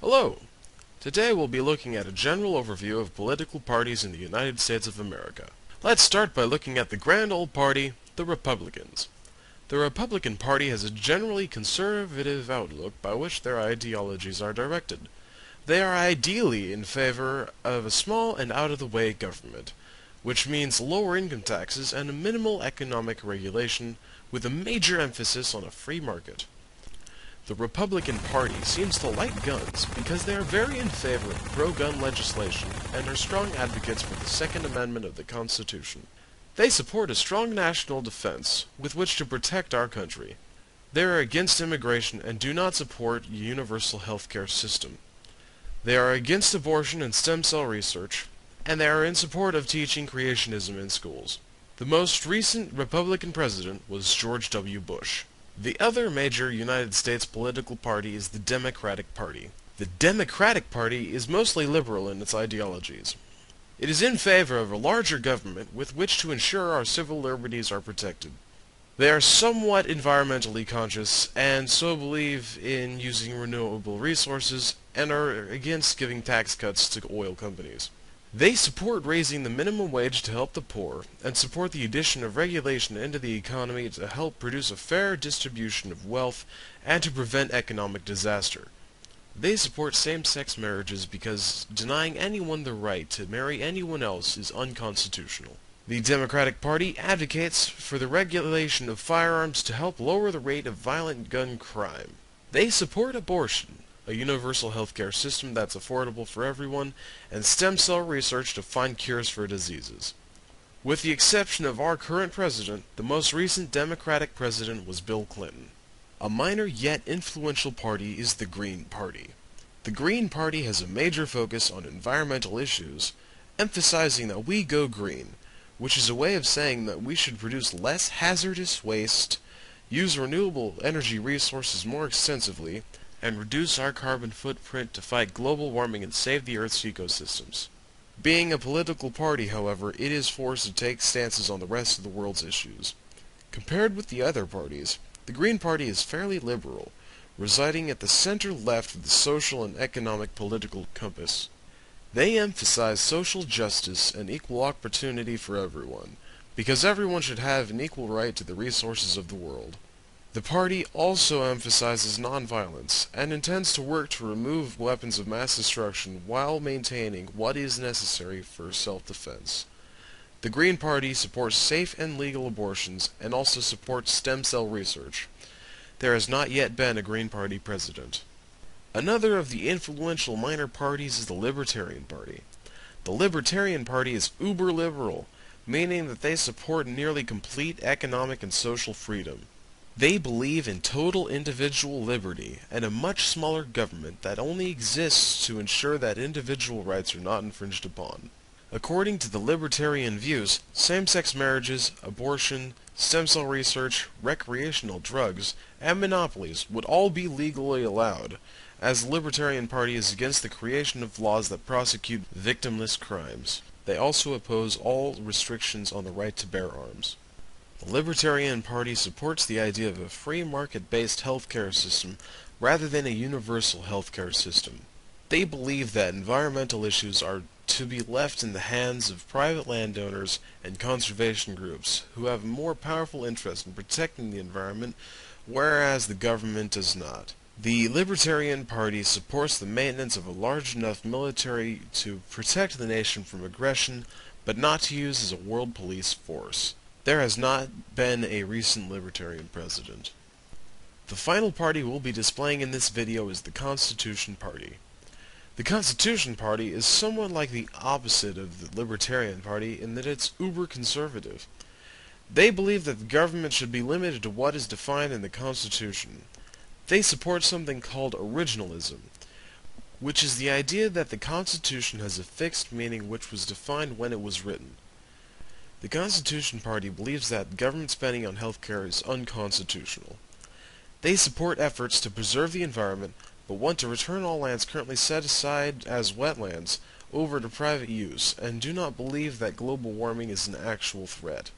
Hello! Today we'll be looking at a general overview of political parties in the United States of America. Let's start by looking at the grand old party, the Republicans. The Republican Party has a generally conservative outlook by which their ideologies are directed. They are ideally in favor of a small and out-of-the-way government, which means lower income taxes and a minimal economic regulation with a major emphasis on a free market. The Republican Party seems to like guns because they are very in favor of pro-gun legislation and are strong advocates for the Second Amendment of the Constitution. They support a strong national defense with which to protect our country. They are against immigration and do not support a universal healthcare system. They are against abortion and stem cell research, and they are in support of teaching creationism in schools. The most recent Republican president was George W. Bush. The other major United States political party is the Democratic Party. The Democratic Party is mostly liberal in its ideologies. It is in favor of a larger government with which to ensure our civil liberties are protected. They are somewhat environmentally conscious and so believe in using renewable resources and are against giving tax cuts to oil companies. They support raising the minimum wage to help the poor, and support the addition of regulation into the economy to help produce a fair distribution of wealth and to prevent economic disaster. They support same-sex marriages because denying anyone the right to marry anyone else is unconstitutional. The Democratic Party advocates for the regulation of firearms to help lower the rate of violent gun crime. They support abortion, a universal healthcare system that's affordable for everyone, and stem cell research to find cures for diseases. With the exception of our current president, the most recent Democratic president was Bill Clinton. A minor yet influential party is the Green Party. The Green Party has a major focus on environmental issues, emphasizing that we go green, which is a way of saying that we should produce less hazardous waste, use renewable energy resources more extensively, and reduce our carbon footprint to fight global warming and save the Earth's ecosystems. Being a political party, however, it is forced to take stances on the rest of the world's issues. Compared with the other parties, the Green Party is fairly liberal, residing at the center-left of the social and economic political compass. They emphasize social justice and equal opportunity for everyone, because everyone should have an equal right to the resources of the world. The party also emphasizes nonviolence and intends to work to remove weapons of mass destruction while maintaining what is necessary for self-defense. The Green Party supports safe and legal abortions and also supports stem cell research. There has not yet been a Green Party president. Another of the influential minor parties is the Libertarian Party. The Libertarian Party is uber-liberal, meaning that they support nearly complete economic and social freedom. They believe in total individual liberty and a much smaller government that only exists to ensure that individual rights are not infringed upon. According to the libertarian views, same-sex marriages, abortion, stem cell research, recreational drugs, and monopolies would all be legally allowed, as the Libertarian Party is against the creation of laws that prosecute victimless crimes. They also oppose all restrictions on the right to bear arms. The Libertarian Party supports the idea of a free market-based healthcare system rather than a universal healthcare system. They believe that environmental issues are to be left in the hands of private landowners and conservation groups who have a more powerful interest in protecting the environment, whereas the government does not. The Libertarian Party supports the maintenance of a large enough military to protect the nation from aggression, but not to use as a world police force. There has not been a recent Libertarian president. The final party we'll be displaying in this video is the Constitution Party. The Constitution Party is somewhat like the opposite of the Libertarian Party in that it's uber-conservative. They believe that the government should be limited to what is defined in the Constitution. They support something called originalism, which is the idea that the Constitution has a fixed meaning which was defined when it was written. The Constitution Party believes that government spending on healthcare is unconstitutional. They support efforts to preserve the environment, but want to return all lands currently set aside as wetlands over to private use, and do not believe that global warming is an actual threat.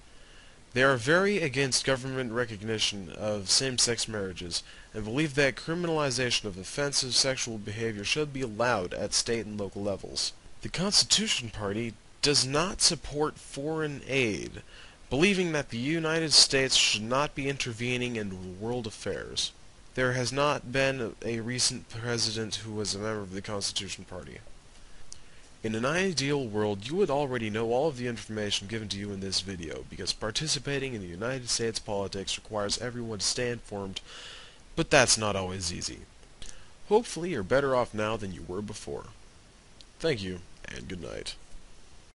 They are very against government recognition of same-sex marriages, and believe that criminalization of offensive sexual behavior should be allowed at state and local levels. The Constitution Party does not support foreign aid, believing that the United States should not be intervening in world affairs. There has not been a recent president who was a member of the Constitution Party. In an ideal world, you would already know all of the information given to you in this video, because participating in the United States politics requires everyone to stay informed, but that's not always easy. Hopefully you're better off now than you were before. Thank you, and good night.